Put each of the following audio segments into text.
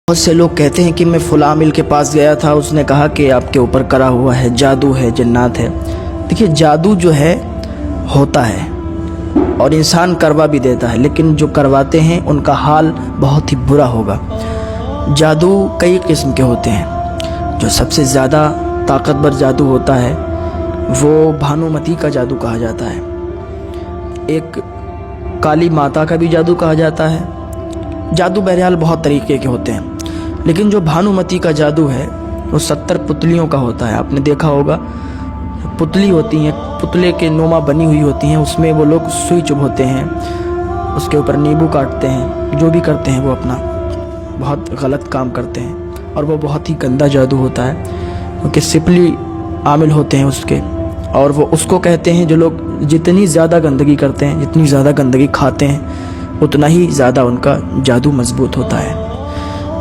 بہت سے لوگ کہتے ہیں کہ میں فلاں عامل کے پاس گیا تھا، اس نے کہا کہ آپ کے اوپر کرا ہوا ہے، جادو ہے، جنات ہے۔ دیکھیے، جادو جو ہے ہوتا ہے اور انسان کروا بھی دیتا ہے، لیکن جو کرواتے ہیں ان کا حال بہت ہی برا ہوگا۔ جادو کئی قسم کے ہوتے ہیں۔ جو سب سے زیادہ طاقتور جادو ہوتا ہے وہ بھانومتی کا جادو کہا جاتا ہے۔ ایک کالی ماتا کا بھی جادو کہا جاتا ہے۔ جادو بہرحال بہت طریقے کے ہوتے ہیں، لیکن جو بھانومتی کا جادو ہے وہ 70 پتلیوں کا ہوتا ہے۔ آپ نے دیکھا ہوگا، پتلی ہوتی ہیں، پتلے کے نما بنی ہوئی ہوتی ہیں، اس میں وہ لوگ سوئی چبھوتے ہیں، اس کے اوپر نیبو کاٹتے ہیں، جو بھی کرتے ہیں وہ اپنا بہت غلط کام کرتے ہیں، اور وہ بہت ہی گندا جادو ہوتا ہے، کیونکہ سپلی عامل ہوتے ہیں اس کے، اور وہ اس کو کہتے ہیں جو لوگ جتنی زیادہ گندگی کرتے ہیں، جتنی زیادہ گندگی کھاتے ہیں، اتنا ہی زیادہ ان کا جادو مضبوط ہوتا ہے۔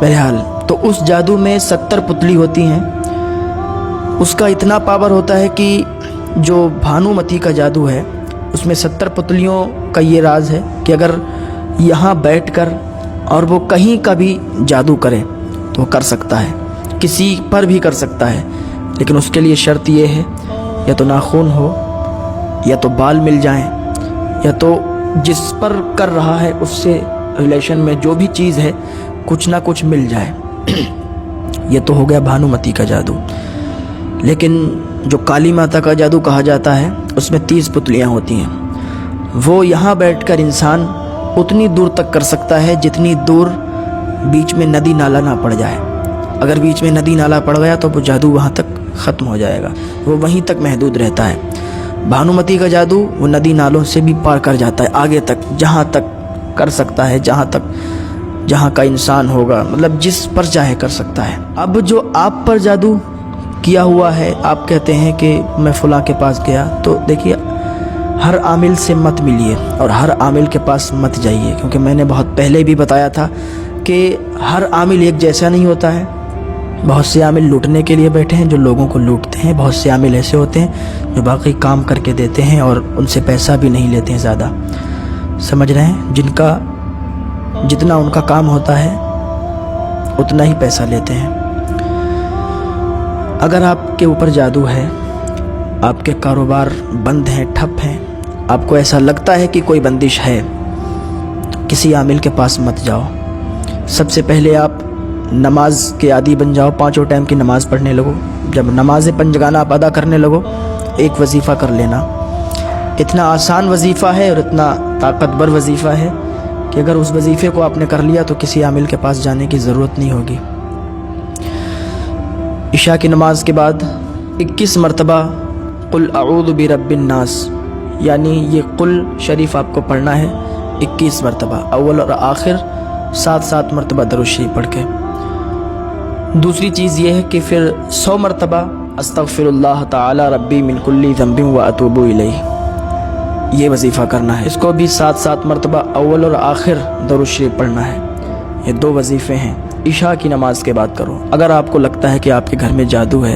بہرحال تو اس جادو میں 70 پتلی ہوتی ہیں۔ اس کا اتنا پاور ہوتا ہے کہ جو بھانومتی کا جادو ہے اس میں 70 پتلیوں کا یہ راز ہے کہ اگر یہاں بیٹھ کر اور وہ کہیں کا بھی جادو کرے تو وہ کر سکتا ہے، کسی پر بھی کر سکتا ہے، لیکن اس کے لیے شرط یہ ہے یا تو ناخن ہو، یا تو بال مل جائیں، یا تو جس پر کر رہا ہے اس سے ریلیشن میں جو بھی چیز ہے کچھ نہ کچھ مل جائے۔ یہ تو ہو گیا بھانومتی کا جادو۔ لیکن جو کالی ماتا کا جادو کہا جاتا ہے اس میں 30 پتلیاں ہوتی ہیں۔ وہ یہاں بیٹھ کر انسان اتنی دور تک کر سکتا ہے جتنی دور بیچ میں ندی نالا نہ پڑ جائے۔ اگر بیچ میں ندی نالا پڑ گیا تو وہ جادو وہاں تک ختم ہو جائے گا، وہ وہیں تک محدود رہتا ہے۔ بھانومتی کا جادو وہ ندی نالوں سے بھی پار کر جاتا ہے، آگے تک، جہاں تک کر سکتا ہے، جہاں کا انسان ہوگا، مطلب جس پر چاہے کر سکتا ہے۔ اب جو آپ پر جادو کیا ہوا ہے، آپ کہتے ہیں کہ میں فلاں کے پاس گیا، تو دیکھیے، ہر عامل سے مت ملیے اور ہر عامل کے پاس مت جائیے، کیونکہ میں نے بہت پہلے بھی بتایا تھا کہ ہر عامل ایک جیسا نہیں ہوتا ہے۔ بہت سے عامل لوٹنے کے لیے بیٹھے ہیں جو لوگوں کو لوٹتے ہیں، بہت سے عامل ایسے ہوتے ہیں جو باقی کام کر کے دیتے ہیں اور ان سے پیسہ بھی نہیں لیتے ہیں زیادہ، سمجھ رہے ہیں، جتنا ان کا کام ہوتا ہے اتنا ہی پیسہ لیتے ہیں۔ اگر آپ کے اوپر جادو ہے، آپ کے کاروبار بند ہیں، ٹھپ ہیں، آپ کو ایسا لگتا ہے کہ کوئی بندش ہے، کسی عامل کے پاس مت جاؤ۔ سب سے پہلے آپ نماز کے عادی بن جاؤ، 5 ٹائم کی نماز پڑھنے لگو۔ جب نماز پنجگانہ آپ ادا کرنے لگو، ایک وظیفہ کر لینا۔ اتنا آسان وظیفہ ہے اور اتنا طاقتور وظیفہ ہے کہ اگر اس وظیفے کو آپ نے کر لیا تو کسی عامل کے پاس جانے کی ضرورت نہیں ہوگی۔ عشاء کی نماز کے بعد 21 مرتبہ قل اعوذ برب الناس، یعنی یہ قل شریف آپ کو پڑھنا ہے 21 مرتبہ، اول اور آخر 7 مرتبہ درود شریف پڑھ کے۔ دوسری چیز یہ ہے کہ پھر 100 مرتبہ استغفر اللہ تعالی ربی من کل ذنب واتوب الیہ، یہ وظیفہ کرنا ہے۔ اس کو بھی 7 مرتبہ اول اور آخر درود شریف پڑھنا ہے۔ یہ 2 وظیفے ہیں، عشاء کی نماز کے بعد کرو۔ اگر آپ کو لگتا ہے کہ آپ کے گھر میں جادو ہے،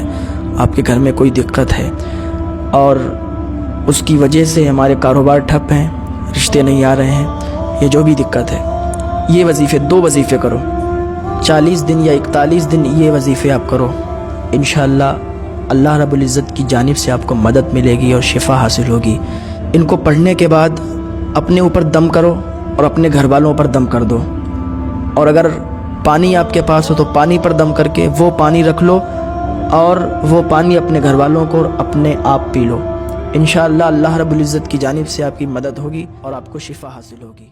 آپ کے گھر میں کوئی دقت ہے اور اس کی وجہ سے ہمارے کاروبار ٹھپ ہیں، رشتے نہیں آ رہے ہیں، یہ جو بھی دقت ہے، یہ وظیفے 2 وظیفے کرو، 40 دن یا 41 دن یہ وظیفے آپ کرو۔ انشاءاللہ اللہ رب العزت کی جانب سے آپ کو مدد ملے گی اور شفا حاصل ہوگی۔ ان کو پڑھنے کے بعد اپنے اوپر دم کرو اور اپنے گھر والوں پر دم کر دو، اور اگر پانی آپ کے پاس ہو تو پانی پر دم کر کے وہ پانی رکھ لو اور وہ پانی اپنے گھر والوں کو اور اپنے آپ پی لو۔ انشاءاللہ اللہ رب العزت کی جانب سے آپ کی مدد ہوگی اور آپ کو شفا حاصل ہوگی۔